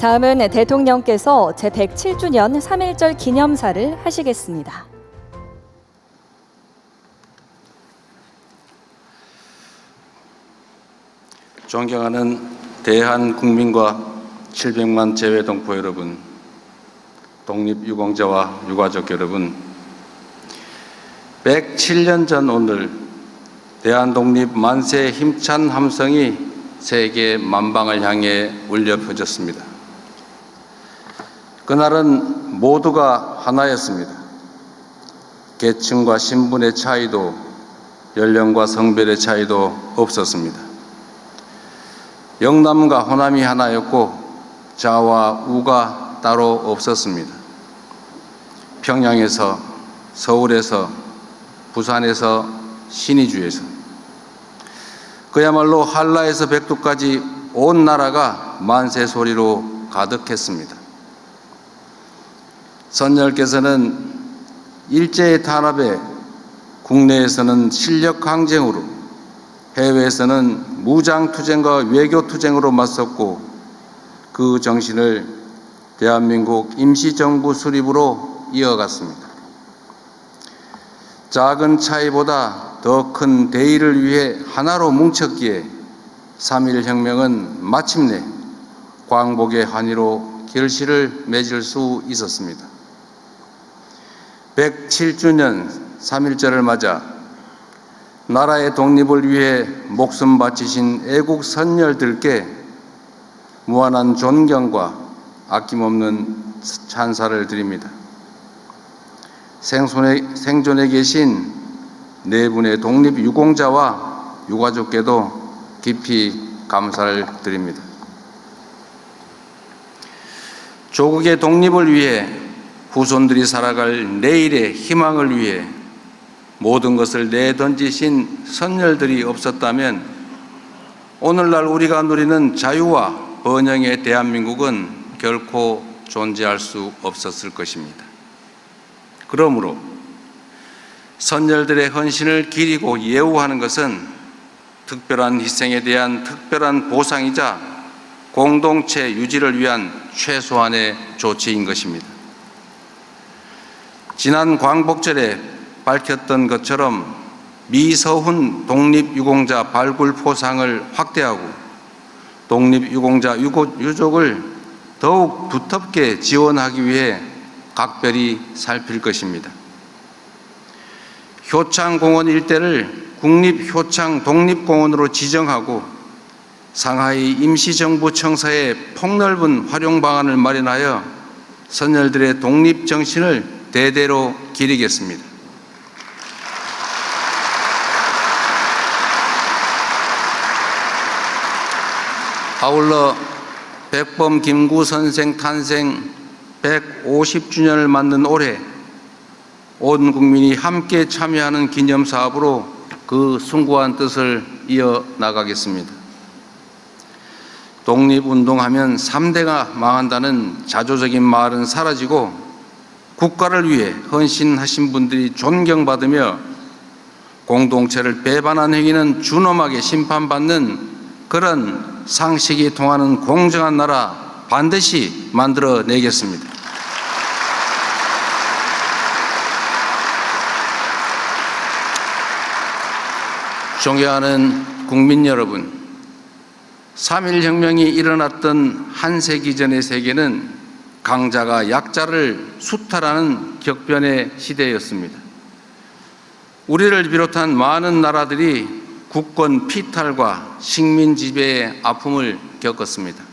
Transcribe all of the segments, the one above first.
다음은 대통령께서 제107주년 3.1절 기념사를 하시겠습니다. 존경하는 대한국민과 700만 재외동포 여러분, 독립유공자와 유가족 여러분, 107년 전 오늘 대한독립 만세 힘찬 함성이 세계 만방을 향해 울려 퍼졌습니다. 그날은 모두가 하나였습니다. 계층과 신분의 차이도 연령과 성별의 차이도 없었습니다. 영남과 호남이 하나였고 자와 우가 따로 없었습니다. 평양에서, 서울에서, 부산에서, 신의주에서, 그야말로 한라에서 백두까지 온 나라가 만세 소리로 가득했습니다. 선열께서는 일제의 탄압에 국내에서는 실력 강쟁으로, 해외에서는 무장투쟁과 외교투쟁으로 맞섰고 그 정신을 대한민국 임시정부 수립으로 이어갔습니다. 작은 차이보다 더 큰 대의를 위해 하나로 뭉쳤기에 3.1 혁명은 마침내 광복의 환희로 결실을 맺을 수 있었습니다. 107주년 3.1절을 맞아 나라의 독립을 위해 목숨 바치신 애국 선열들께 무한한 존경과 아낌없는 찬사를 드립니다. 생존에 계신 네 분의 독립유공자와 유가족께도 깊이 감사를 드립니다. 조국의 독립을 위해 후손들이 살아갈 내일의 희망을 위해 모든 것을 내던지신 선열들이 없었다면 오늘날 우리가 누리는 자유와 번영의 대한민국은 결코 존재할 수 없었을 것입니다. 그러므로 선열들의 헌신을 기리고 예우하는 것은 특별한 희생에 대한 특별한 보상이자 공동체 유지를 위한 최소한의 조치인 것입니다. 지난 광복절에 밝혔던 것처럼 미서훈 독립유공자 발굴포상을 확대하고 독립유공자 유족을 더욱 두텁게 지원하기 위해 각별히 살필 것입니다. 효창공원 일대를 국립효창 독립공원으로 지정하고 상하이 임시정부 청사에 폭넓은 활용 방안을 마련하여 선열들의 독립정신을 대대로 기리겠습니다. 아울러 백범 김구 선생 탄생 150주년을 맞는 올해 온 국민이 함께 참여하는 기념사업으로 그 숭고한 뜻을 이어나가겠습니다. 독립운동하면 3대가 망한다는 자조적인 말은 사라지고 국가를 위해 헌신하신 분들이 존경받으며 공동체를 배반한 행위는 준엄하게 심판받는 그런 상식이 통하는 공정한 나라 반드시 만들어내겠습니다. 존경하는 국민 여러분, 3.1 혁명이 일어났던 한 세기 전의 세계는 강자가 약자를 수탈하는 격변의 시대였습니다. 우리를 비롯한 많은 나라들이 국권 피탈과 식민 지배의 아픔을 겪었습니다.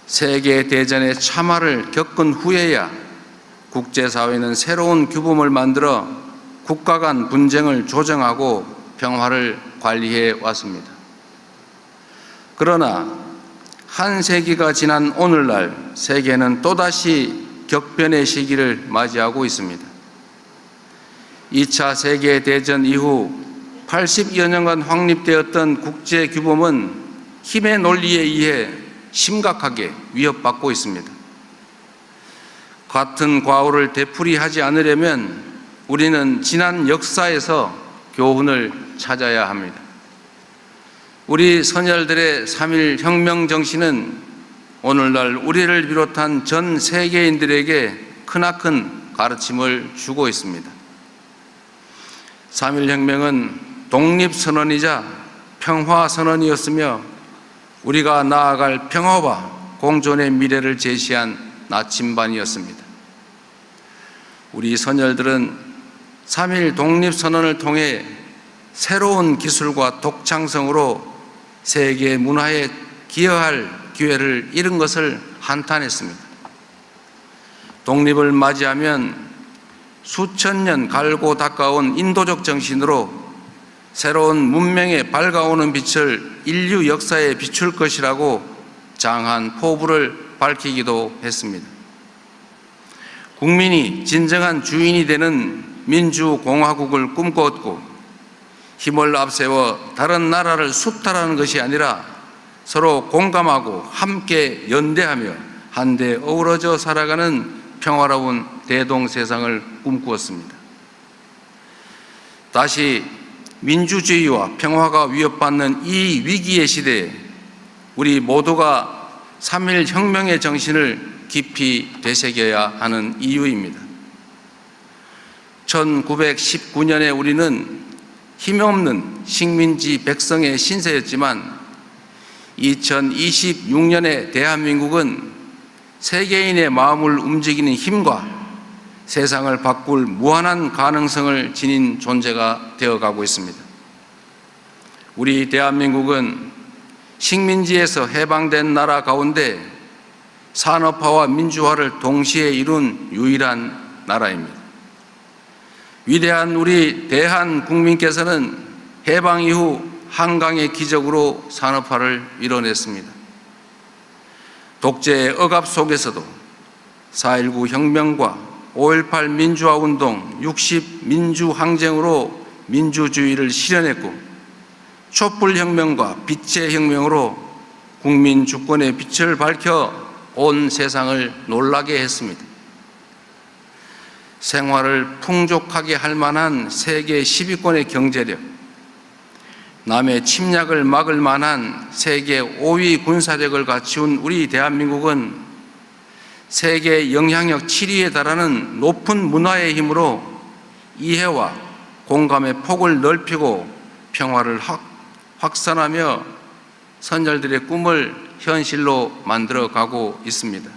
세계대전의 참화를 겪은 후에야 국제사회는 새로운 규범을 만들어 국가 간 분쟁을 조정하고 평화를 관리해 왔습니다. 그러나 한 세기가 지난 오늘날 세계는 또다시 격변의 시기를 맞이하고 있습니다. 2차 세계대전 이후 80여 년간 확립되었던 국제규범은 힘의 논리에 의해 심각하게 위협받고 있습니다. 같은 과오를 되풀이하지 않으려면 우리는 지난 역사에서 교훈을 찾아야 합니다. 우리 선열들의 3.1 혁명 정신은 오늘날 우리를 비롯한 전 세계인들에게 크나큰 가르침을 주고 있습니다. 3.1혁명은 독립선언이자 평화선언이었으며 우리가 나아갈 평화와 공존의 미래를 제시한 나침반이었습니다. 우리 선열들은 3.1 독립선언을 통해 새로운 기술과 독창성으로 세계 문화에 기여할 기회를 잃은 것을 한탄했습니다. 독립을 맞이하면 수천 년 갈고 닦아온 인도적 정신으로 새로운 문명에 밝아오는 빛을 인류 역사에 비출 것이라고 장한 포부를 밝히기도 했습니다. 국민이 진정한 주인이 되는 민주공화국을 꿈꿨고 힘을 앞세워 다른 나라를 수탈하는 것이 아니라 서로 공감하고 함께 연대하며 한데 어우러져 살아가는 평화로운 대동세상을 꿈꾸었습니다. 다시 민주주의와 평화가 위협받는 이 위기의 시대에 우리 모두가 3.1 혁명의 정신을 깊이 되새겨야 하는 이유입니다. 1919년에 우리는 힘없는 식민지 백성의 신세였지만 2026년의 대한민국은 세계인의 마음을 움직이는 힘과 세상을 바꿀 무한한 가능성을 지닌 존재가 되어가고 있습니다. 우리 대한민국은 식민지에서 해방된 나라 가운데 산업화와 민주화를 동시에 이룬 유일한 나라입니다. 위대한 우리 대한국민께서는 해방 이후 한강의 기적으로 산업화를 이뤄냈습니다. 독재의 억압 속에서도 4.19 혁명과 5.18 민주화운동, 60 민주항쟁으로 민주주의를 실현했고 촛불혁명과 빛의 혁명으로 국민 주권의 빛을 밝혀 온 세상을 놀라게 했습니다. 생활을 풍족하게 할 만한 세계 10위권의 경제력, 남의 침략을 막을 만한 세계 5위 군사력을 갖춘 우리 대한민국은 세계 영향력 7위에 달하는 높은 문화의 힘으로 이해와 공감의 폭을 넓히고 평화를 확산하며 선열들의 꿈을 현실로 만들어가고 있습니다.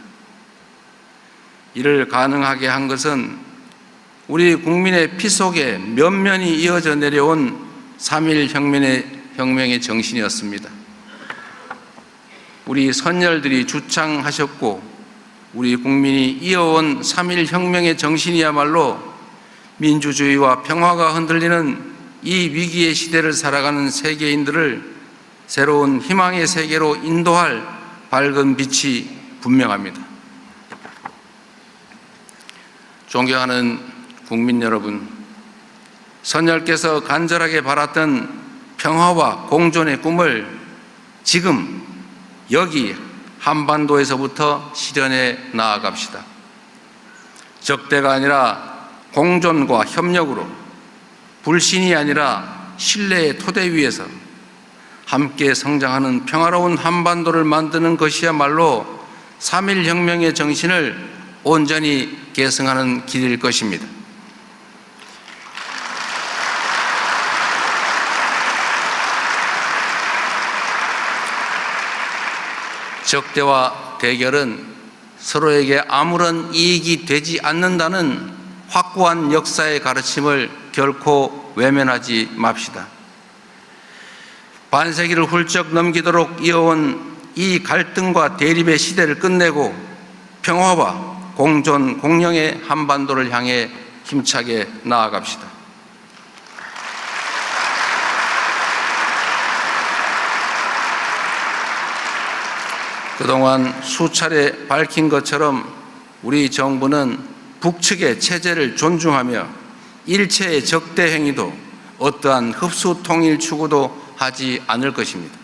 이를 가능하게 한 것은 우리 국민의 피 속에 면면이 이어져 내려온 3.1 혁명의 정신이었습니다. 우리 선열들이 주창하셨고 우리 국민이 이어온 3.1 혁명의 정신이야말로 민주주의와 평화가 흔들리는 이 위기의 시대를 살아가는 세계인들을 새로운 희망의 세계로 인도할 밝은 빛이 분명합니다. 존경하는 국민 여러분, 선열께서 간절하게 바랐던 평화와 공존의 꿈을 지금 여기 한반도에서부터 실현해 나아갑시다. 적대가 아니라 공존과 협력으로, 불신이 아니라 신뢰의 토대 위에서 함께 성장하는 평화로운 한반도를 만드는 것이야말로 3.1 혁명의 정신을 온전히 계승하는 길일 것입니다. 적대와 대결은 서로에게 아무런 이익이 되지 않는다는 확고한 역사의 가르침을 결코 외면하지 맙시다. 반세기를 훌쩍 넘기도록 이어온 이 갈등과 대립의 시대를 끝내고 평화와 공존, 공영의 한반도를 향해 힘차게 나아갑시다. 그동안 수차례 밝힌 것처럼 우리 정부는 북측의 체제를 존중하며 일체의 적대 행위도 어떠한 흡수 통일 추구도 하지 않을 것입니다.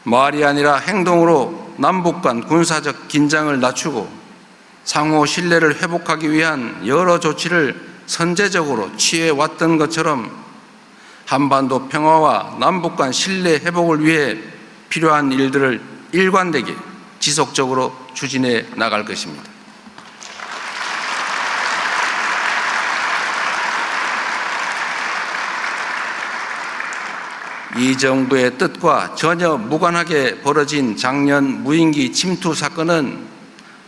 말이 아니라 행동으로 남북 간 군사적 긴장을 낮추고 상호 신뢰를 회복하기 위한 여러 조치를 선제적으로 취해왔던 것처럼 한반도 평화와 남북 간 신뢰 회복을 위해 필요한 일들을 일관되게 지속적으로 추진해 나갈 것입니다. 이 정부의 뜻과 전혀 무관하게 벌어진 작년 무인기 침투 사건은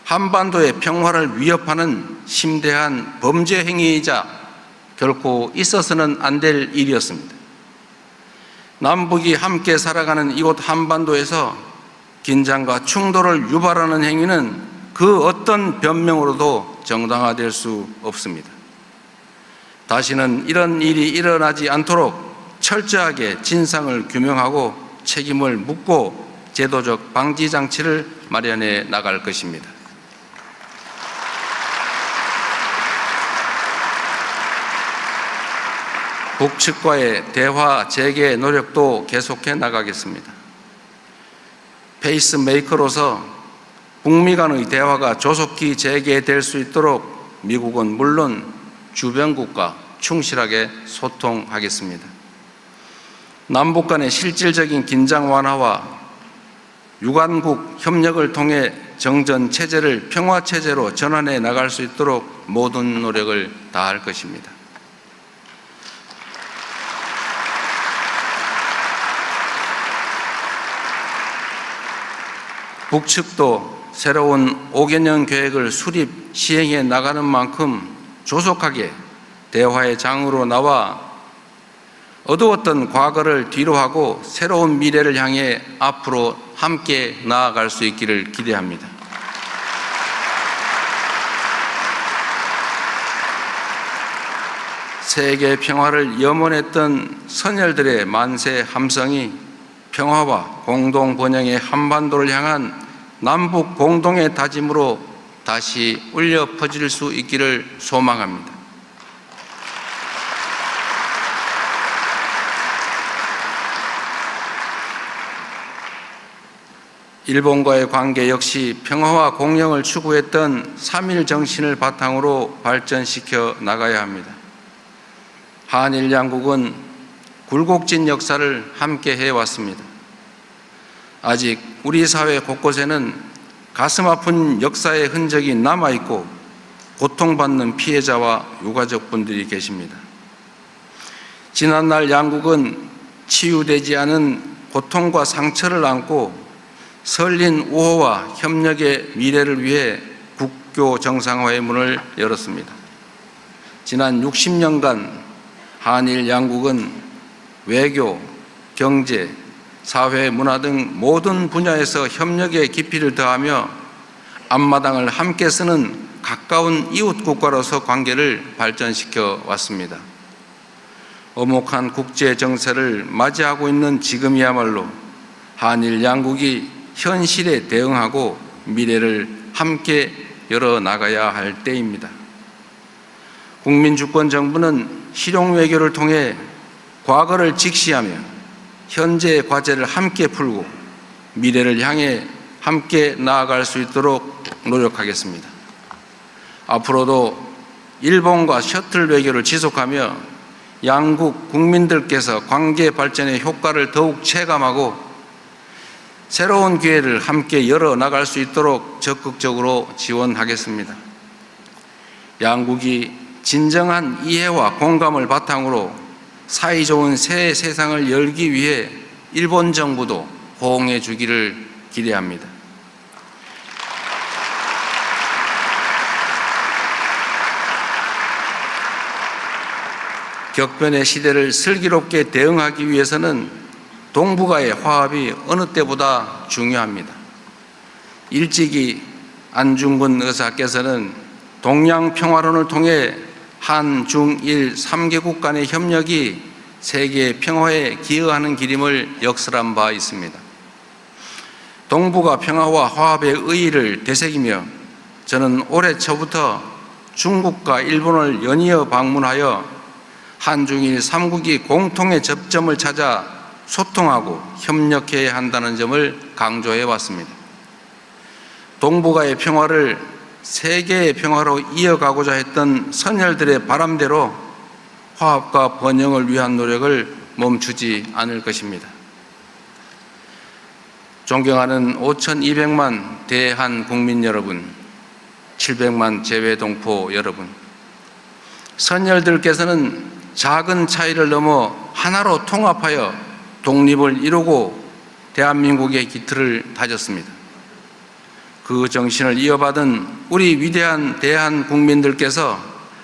한반도의 평화를 위협하는 심대한 범죄 행위이자 결코 있어서는 안 될 일이었습니다. 남북이 함께 살아가는 이곳 한반도에서 긴장과 충돌을 유발하는 행위는 그 어떤 변명으로도 정당화될 수 없습니다. 다시는 이런 일이 일어나지 않도록 철저하게 진상을 규명하고 책임을 묻고 제도적 방지 장치를 마련해 나갈 것입니다. 북측과의 대화 재개 노력도 계속해 나가겠습니다. 페이스메이커로서 북미 간의 대화가 조속히 재개될 수 있도록 미국은 물론 주변국과 충실하게 소통하겠습니다. 남북 간의 실질적인 긴장 완화와 유관국 협력을 통해 정전 체제를 평화 체제로 전환해 나갈 수 있도록 모든 노력을 다할 것입니다. 북측도 새로운 5개년 계획을 수립 시행해 나가는 만큼 조속하게 대화의 장으로 나와 어두웠던 과거를 뒤로하고 새로운 미래를 향해 앞으로 함께 나아갈 수 있기를 기대합니다. 세계 평화를 염원했던 선열들의 만세 함성이 평화와 공동 번영의 한반도를 향한 남북 공동의 다짐으로 다시 울려 퍼질 수 있기를 소망합니다. 일본과의 관계 역시 평화와 공영을 추구했던 3.1 정신을 바탕으로 발전시켜 나가야 합니다. 한일 양국은 굴곡진 역사를 함께 해왔습니다. 아직 우리 사회 곳곳에는 가슴 아픈 역사의 흔적이 남아있고 고통받는 피해자와 유가족분들이 계십니다. 지난날 양국은 치유되지 않은 고통과 상처를 안고 설린 우호와 협력의 미래를 위해 국교 정상화의 문을 열었습니다. 지난 60년간 한일 양국은 외교, 경제, 사회, 문화 등 모든 분야에서 협력의 깊이를 더하며 앞마당을 함께 쓰는 가까운 이웃 국가로서 관계를 발전시켜 왔습니다. 엄혹한 국제 정세를 맞이하고 있는 지금이야말로 한일 양국이 현실에 대응하고 미래를 함께 열어나가야 할 때입니다. 국민주권정부는 실용외교를 통해 과거를 직시하며 현재의 과제를 함께 풀고 미래를 향해 함께 나아갈 수 있도록 노력하겠습니다. 앞으로도 일본과 셔틀 외교를 지속하며 양국 국민들께서 관계 발전의 효과를 더욱 체감하고 새로운 기회를 함께 열어나갈 수 있도록 적극적으로 지원하겠습니다. 양국이 진정한 이해와 공감을 바탕으로 사이좋은 새 세상을 열기 위해 일본 정부도 호응해 주기를 기대합니다. 격변의 시대를 슬기롭게 대응하기 위해서는 동북아의 화합이 어느 때보다 중요합니다. 일찍이 안중근 의사께서는 동양 평화론을 통해 한, 중, 일 3개국 간의 협력이 세계 평화에 기여하는 길임을 역설한 바 있습니다. 동북아 평화와 화합의 의의를 되새기며 저는 올해 초부터 중국과 일본을 연이어 방문하여 한중일 3국이 공통의 접점을 찾아 소통하고 협력해야 한다는 점을 강조해 왔습니다. 동북아의 평화를 세계의 평화로 이어가고자 했던 선열들의 바람대로 화합과 번영을 위한 노력을 멈추지 않을 것입니다. 존경하는 5,200만 대한 국민 여러분, 700만 재외동포 여러분, 선열들께서는 작은 차이를 넘어 하나로 통합하여 독립을 이루고 대한민국의 기틀을 다졌습니다. 그 정신을 이어받은 우리 위대한 대한 국민들께서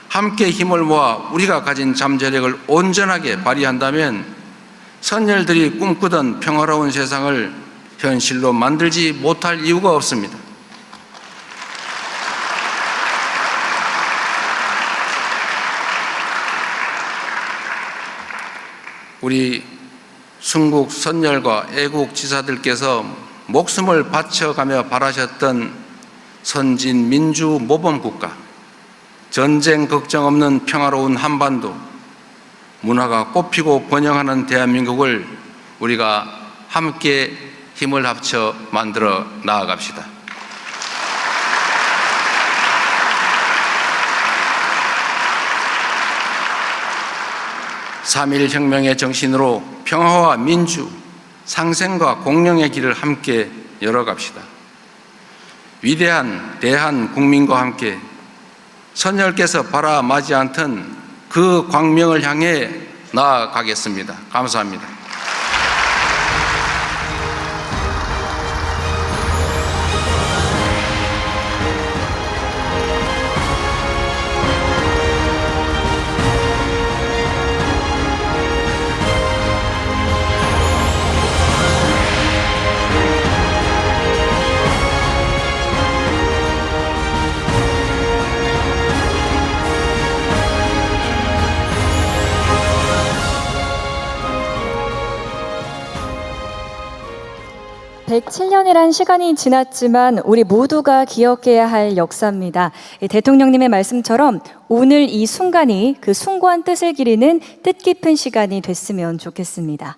함께 힘을 모아 우리가 가진 잠재력을 온전하게 발휘한다면 선열들이 꿈꾸던 평화로운 세상을 현실로 만들지 못할 이유가 없습니다. 우리 순국 선열과 애국 지사들께서 목숨을 바쳐가며 바라셨던 선진 민주 모범 국가, 전쟁 걱정 없는 평화로운 한반도, 문화가 꽃피고 번영하는 대한민국을 우리가 함께 힘을 합쳐 만들어 나아갑시다. '3.1혁명의 정신으로 평화와 민주, 상생과 공령의 길을 함께 열어갑시다. 위대한 대한 국민과 함께 선열께서 바라마지 않던 그 광명을 향해 나아가겠습니다. 감사합니다. (107년이란) 시간이 지났지만 우리 모두가 기억해야 할 역사입니다. 대통령님의 말씀처럼 오늘 이 순간이 그 숭고한 뜻을 기리는 뜻깊은 시간이 됐으면 좋겠습니다.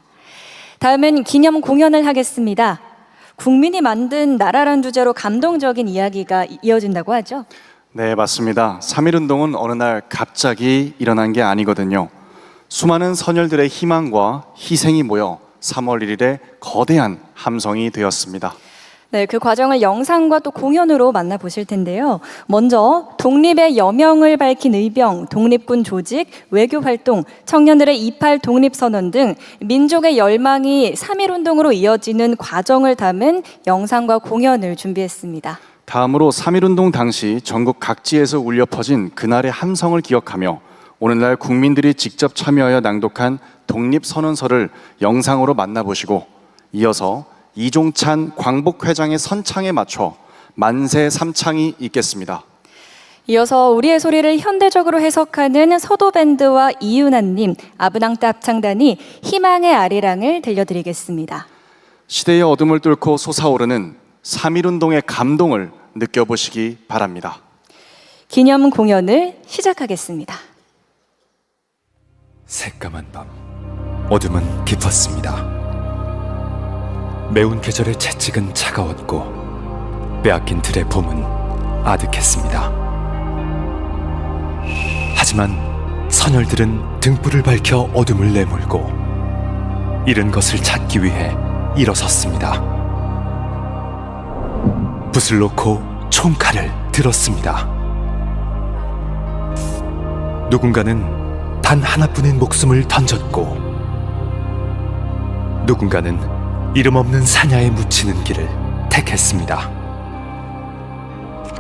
다음은 기념 공연을 하겠습니다. 국민이 만든 나라란 주제로 감동적인 이야기가 이어진다고 하죠? 네, 맞습니다. 3.1운동은 어느 날 갑자기 일어난 게 아니거든요. 수많은 선열들의 희망과 희생이 모여 3월 1일에 거대한 함성이 되었습니다. 네, 그 과정을 영상과 또 공연으로 만나보실 텐데요. 먼저 독립의 여명을 밝힌 의병, 독립군 조직, 외교활동, 청년들의 28 독립선언 등 민족의 열망이 3.1운동으로 이어지는 과정을 담은 영상과 공연을 준비했습니다. 다음으로 3.1운동 당시 전국 각지에서 울려 퍼진 그날의 함성을 기억하며 오늘날 국민들이 직접 참여하여 낭독한 독립선언서를 영상으로 만나보시고 이어서 이종찬 광복회장의 선창에 맞춰 만세 삼창이 있겠습니다. 이어서 우리의 소리를 현대적으로 해석하는 서도밴드와 이윤아님, 아브낭따 합창단이 희망의 아리랑을 들려드리겠습니다. 시대의 어둠을 뚫고 솟아오르는 3.1운동의 감동을 느껴보시기 바랍니다. 기념 공연을 시작하겠습니다. 새까만 밤, 어둠은 깊었습니다. 매운 계절의 채찍은 차가웠고 빼앗긴 들의 봄은 아득했습니다. 하지만 선열들은 등불을 밝혀 어둠을 내몰고 잃은 것을 찾기 위해 일어섰습니다. 붓을 놓고 총칼을 들었습니다. 누군가는 단 하나뿐인 목숨을 던졌고 누군가는 이름 없는 사냐에 묻히는 길을 택했습니다.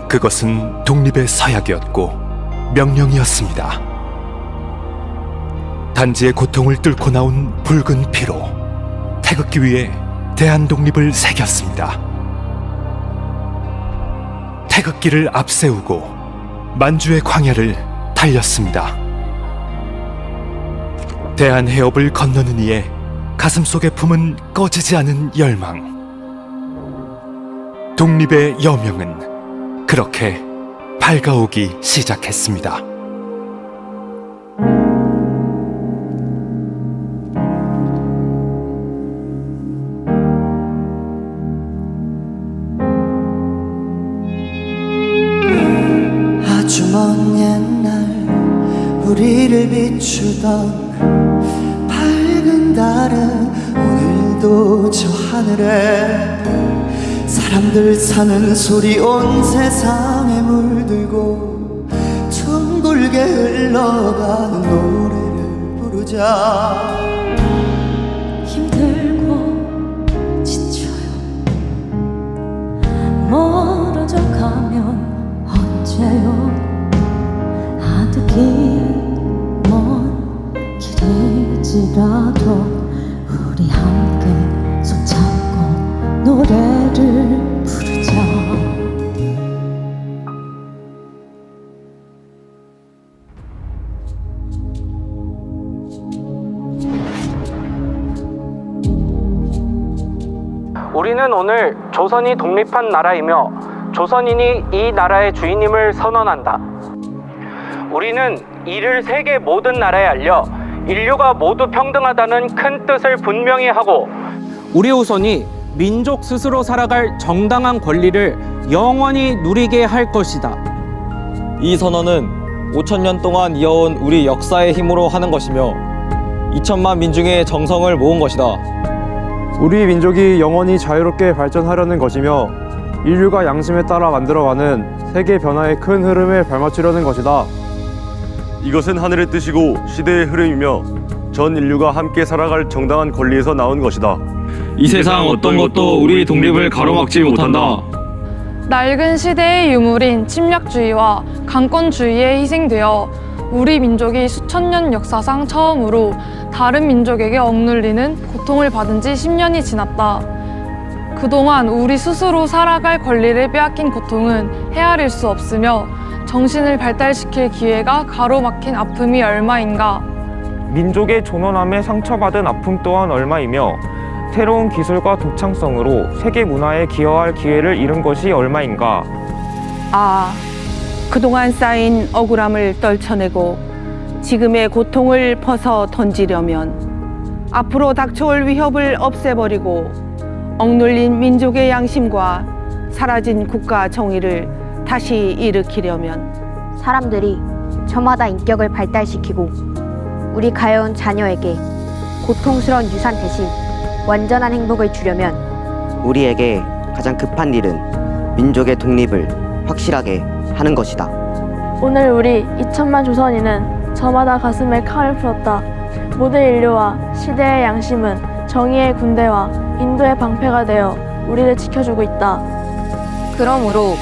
그것은 독립의 서약이었고 명령이었습니다. 단지의 고통을 뚫고 나온 붉은 피로 태극기 위에 대한독립을 새겼습니다. 태극기를 앞세우고 만주의 광야를 달렸습니다. 대한해협을 건너는 이의 가슴속에 품은 꺼지지 않은 열망. 독립의 여명은 그렇게 밝아오기 시작했습니다. 아주 먼 옛날 우리를 비추던 밝은 달은 오늘도 저 하늘에 사람들 사는 소리 온 세상에 물들고 둥글게 흘러가는 노래를 부르자. 힘들고 지쳐요. 멀어져 가면 언제요? 아득히 먼 길일지라도 우리 함께 손잡고 노래를 부르자. 우리는 오늘 조선이 독립한 나라이며 조선인이 이 나라의 주인임을 선언한다. 우리는 이를 세계 모든 나라에 알려 인류가 모두 평등하다는 큰 뜻을 분명히 하고 우리 후손이 민족 스스로 살아갈 정당한 권리를 영원히 누리게 할 것이다. 이 선언은 5,000년 동안 이어온 우리 역사의 힘으로 하는 것이며 2천만 민중의 정성을 모은 것이다. 우리 민족이 영원히 자유롭게 발전하려는 것이며 인류가 양심에 따라 만들어가는 세계 변화의 큰 흐름에 발맞추려는 것이다. 이것은 하늘의 뜻이고 시대의 흐름이며 전 인류가 함께 살아갈 정당한 권리에서 나온 것이다. 이 세상 어떤 것도 우리 독립을 가로막지 못한다. 낡은 시대의 유물인 침략주의와 강권주의에 희생되어 우리 민족이 수천 년 역사상 처음으로 다른 민족에게 억눌리는 고통을 받은 지 10년이 지났다. 그동안 우리 스스로 살아갈 권리를 빼앗긴 고통은 헤아릴 수 없으며 정신을 발달시킬 기회가 가로막힌 아픔이 얼마인가. 민족의 존엄함에 상처받은 아픔 또한 얼마이며 새로운 기술과 독창성으로 세계 문화에 기여할 기회를 잃은 것이 얼마인가. 그동안 쌓인 억울함을 떨쳐내고 지금의 고통을 벗어 던지려면 앞으로 닥쳐올 위협을 없애버리고 억눌린 민족의 양심과 사라진 국가 정의를 다시 일으키려면 사람들이 저마다 인격을 발달시키고 우리 가여운 자녀에게 고통스러운 유산 대신 완전한 행복을 주려면 우리에게 가장 급한 일은 민족의 독립을 확실하게 하는 것이다. 오늘 우리 2천만 조선인은 저마다 가슴에 칼을 풀었다. 모든 인류와 시대의 양심은 정의의 군대와 인도의 방패가 되어 우리를 지켜주고 있다. 그러므로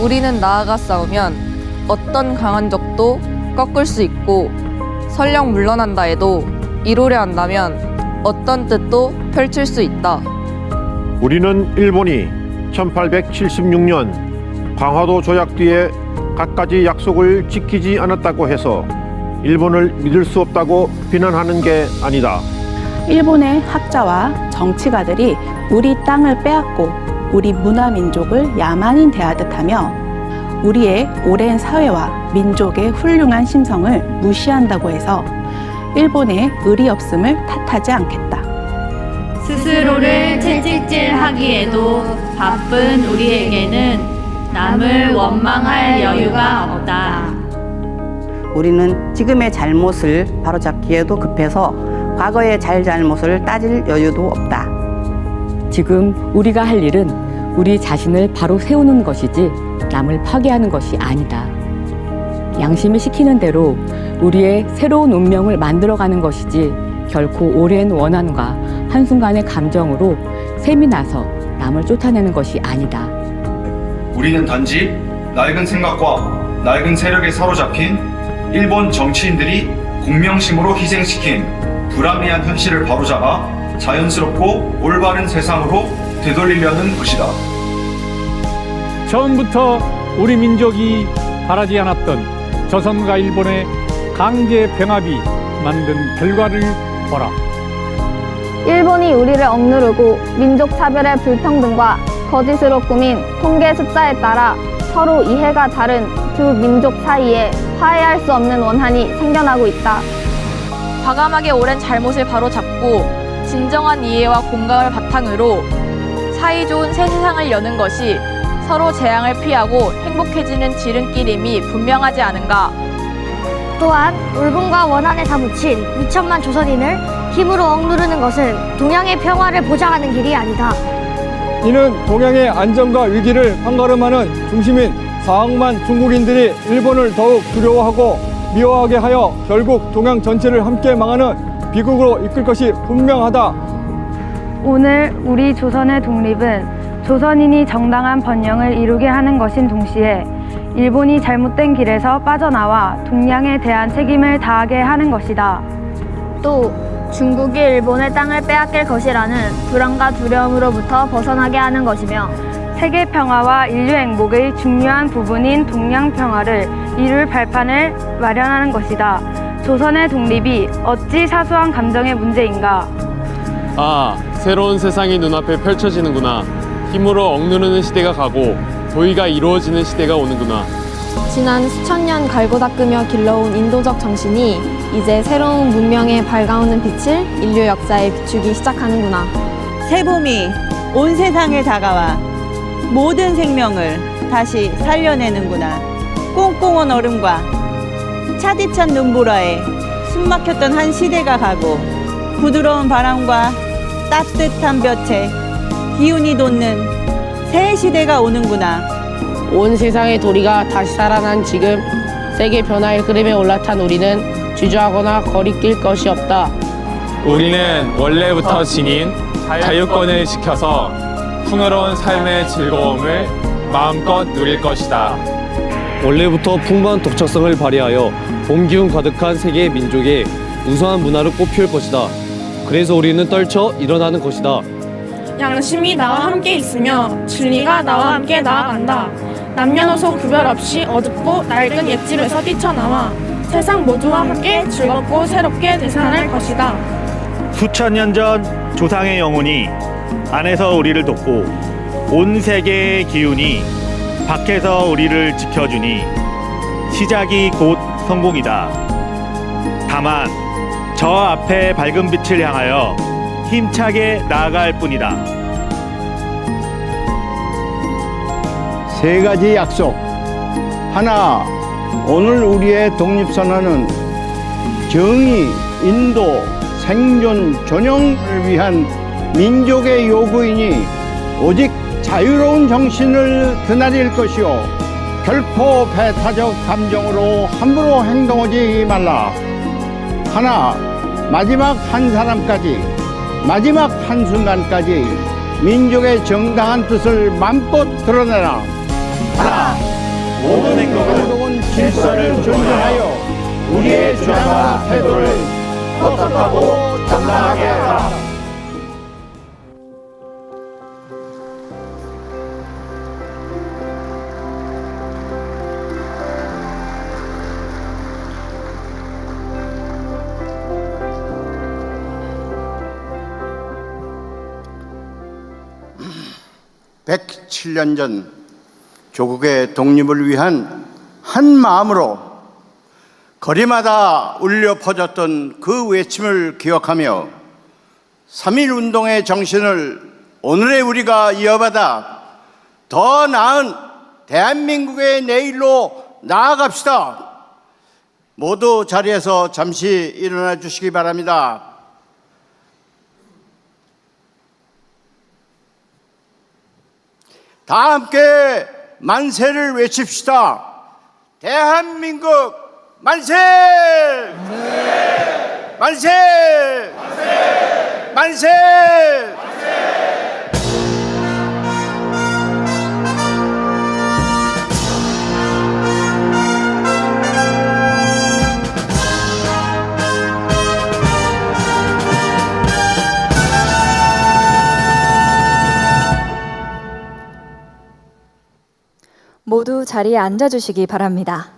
우리는 나아가 싸우면 어떤 강한 적도 꺾을 수 있고 설령 물러난다 해도 이루려 한다면 어떤 뜻도 펼칠 수 있다. 우리는 일본이 1876년 광화도 조약 뒤에 갖가지 약속을 지키지 않았다고 해서 일본을 믿을 수 없다고 비난하는 게 아니다. 일본의 학자와 정치가들이 우리 땅을 빼앗고 우리 문화 민족을 야만인 대하듯 하며 우리의 오랜 사회와 민족의 훌륭한 심성을 무시한다고 해서 일본의 의리 없음을 탓하지 않겠다. 스스로를 채찍질하기에도 바쁜 우리에게는 남을 원망할 여유가 없다. 우리는 지금의 잘못을 바로잡기에도 급해서 과거의 잘못을 따질 여유도 없다. 지금 우리가 할 일은 우리 자신을 바로 세우는 것이지 남을 파괴하는 것이 아니다. 양심이 시키는 대로 우리의 새로운 운명을 만들어가는 것이지 결코 오랜 원한과 한순간의 감정으로 셈이 나서 남을 쫓아내는 것이 아니다. 우리는 단지 낡은 생각과 낡은 세력에 사로잡힌 일본 정치인들이 공명심으로 희생시킨 불합리한 현실을 바로잡아 자연스럽고 올바른 세상으로 되돌리려는 것이다. 처음부터 우리 민족이 바라지 않았던 조선과 일본의 강제 병합이 만든 결과를 보라. 일본이 우리를 억누르고 민족 차별의 불평등과 거짓으로 꾸민 통계 숫자에 따라 서로 이해가 다른 두 민족 사이에 화해할 수 없는 원한이 생겨나고 있다. 과감하게 오랜 잘못을 바로잡고 진정한 이해와 공감을 바탕으로 사이좋은 새 세상을 여는 것이 서로 재앙을 피하고 행복해지는 지름길임이 분명하지 않은가. 또한 울분과 원한에 사무친 2천만 조선인을 힘으로 억누르는 것은 동양의 평화를 보장하는 길이 아니다. 이는 동양의 안정과 위기를 판가름하는 중심인 4억만 중국인들이 일본을 더욱 두려워하고 미워하게 하여 결국 동양 전체를 함께 망하는 비극으로 이끌 것이 분명하다. 오늘 우리 조선의 독립은 조선인이 정당한 번영을 이루게 하는 것인 동시에 일본이 잘못된 길에서 빠져나와 동양에 대한 책임을 다하게 하는 것이다. 또 중국이 일본의 땅을 빼앗길 것이라는 불안과 두려움으로부터 벗어나게 하는 것이며 세계 평화와 인류 행복의 중요한 부분인 동양 평화를 이룰 발판을 마련하는 것이다. 조선의 독립이 어찌 사소한 감정의 문제인가? 아, 새로운 세상이 눈앞에 펼쳐지는구나. 힘으로 억누르는 시대가 가고 도의가 이루어지는 시대가 오는구나. 지난 수천 년 갈고 닦으며 길러온 인도적 정신이 이제 새로운 문명에 밝아오는 빛을 인류 역사에 비추기 시작하는구나. 새 봄이 온 세상에 다가와 모든 생명을 다시 살려내는구나. 꽁꽁한 얼음과 차디찬 눈보라에 숨막혔던 한 시대가 가고 부드러운 바람과 따뜻한 볕에 기운이 돋는 새 시대가 오는구나. 온 세상의 도리가 다시 살아난 지금 세계 변화의 흐름에 올라탄 우리는 주저하거나 거리낄 것이 없다. 우리는 원래부터 지닌 자유권을 지켜서 풍요로운 삶의 즐거움을 마음껏 누릴 것이다. 원래부터 풍부한 독창성을 발휘하여 봄 기운 가득한 세계의 민족의 우수한 문화를 꽃피울 것이다. 그래서 우리는 떨쳐 일어나는 것이다. 양심이 나와 함께 있으며 진리가 나와 함께 나아간다. 남녀노소 구별 없이 어둡고 낡은 옛집에서 뛰쳐나와 세상 모두와 함께 즐겁고 새롭게 되살아날 것이다. 수천 년 전 조상의 영혼이 안에서 우리를 돕고 온 세계의 기운이 밖에서 우리를 지켜주니 시작이 곧 성공이다. 다만 저 앞에 밝은 빛을 향하여 힘차게 나아갈 뿐이다. 세 가지 약속. 하나, 오늘 우리의 독립선언은 정의, 인도, 생존, 존영을 위한 민족의 요구이니 오직 자유로운 정신을 드나릴 것이요 결코 배타적 감정으로 함부로 행동하지 말라. 하나, 마지막 한 사람까지, 마지막 한순간까지 민족의 정당한 뜻을 맘껏 드러내라. 하나, 모든 행동은 질서를 존중하여 우리의 주장과 태도를 떳떳하고 당당하게 하라. (107년) 전 조국의 독립을 위한 한 마음으로 거리마다 울려 퍼졌던 그 외침을 기억하며 3.1 운동의 정신을 오늘의 우리가 이어받아 더 나은 대한민국의 내일로 나아갑시다. 모두 자리에서 잠시 일어나 주시기 바랍니다. 다 함께 만세를 외칩시다. 대한민국 만세! 만세! 만세! 만세! 모두 자리에 앉아주시기 바랍니다.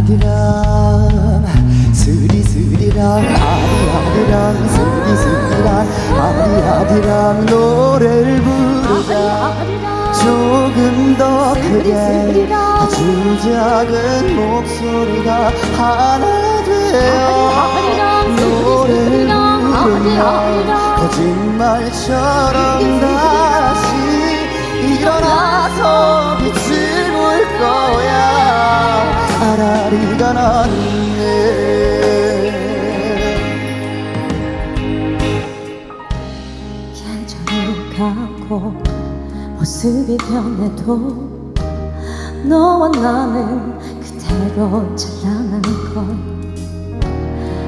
아리아리랑 스리스리랑 아리아리랑 스리스리랑 아리아리랑 노래를 부르자. 조금 더 크게 아주 작은 목소리가 하나 되어 노래를 부르며 거짓말처럼 다시 일어나서 빛을 볼 거야. 아라리가 났네. 변해도 모습이 변해도 너와 나는 그대로 찬란한 걸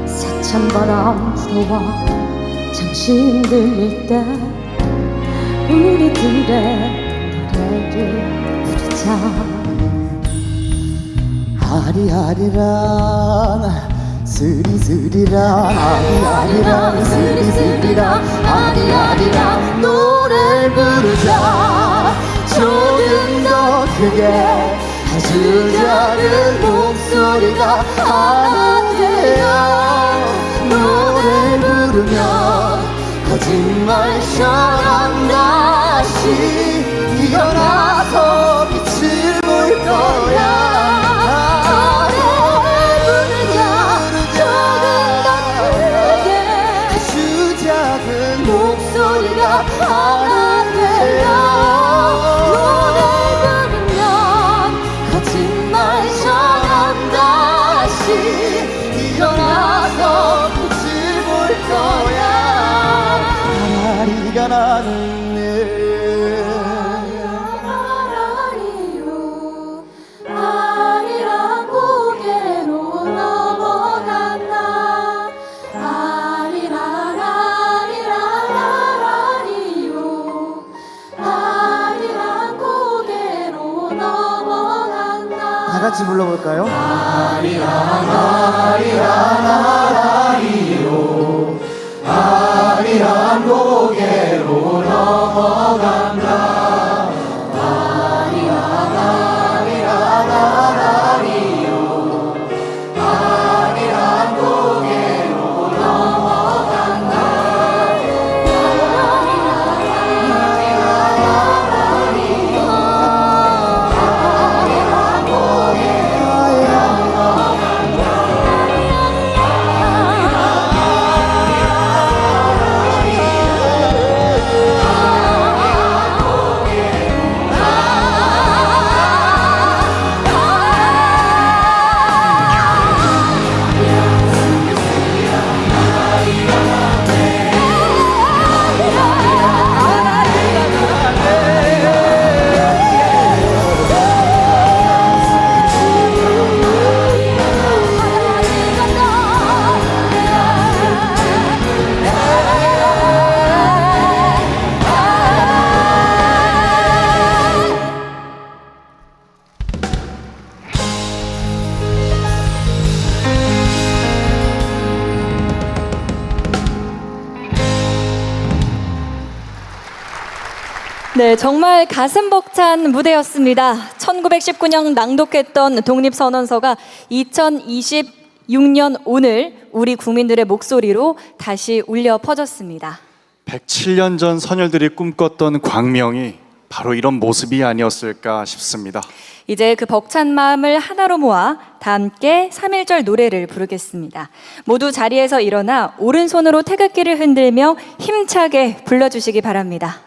세찬 바람 불어와 잠시 흔들릴 때 우리들의 노래를 부르자. 아리아리랑 스리스리랑 아리아리랑 스리스리랑 아리아리랑 노래를 부르자. 조금 더 크게 아주 작은 목소리가 하나 되어 노래를 부르면 거짓말처럼 다시 일어나서 빛을 볼 거야. 목소리가 하나 되어 노래 부르면 거짓말처럼 다시 일어나서 빛을 볼 거야. 아라리가 나는 아라리요 아리랑 고개로 넘어간다. 다 같이 불러볼까요? 아리랑 아리랑 아라리요 아리랑 고개로 넘어간다. 아리랑 아리랑 아라리요 아리랑 고개로 넘어간다. 네, 정말 가슴 벅찬 무대였습니다. 1919년 낭독했던 독립선언서가 2026년 오늘 우리 국민들의 목소리로 다시 울려 퍼졌습니다. 107년 전 선열들이 꿈꿨던 광명이 바로 이런 모습이 아니었을까 싶습니다. 이제 그 벅찬 마음을 하나로 모아 다 함께 3.1절 노래를 부르겠습니다. 모두 자리에서 일어나 오른손으로 태극기를 흔들며 힘차게 불러주시기 바랍니다.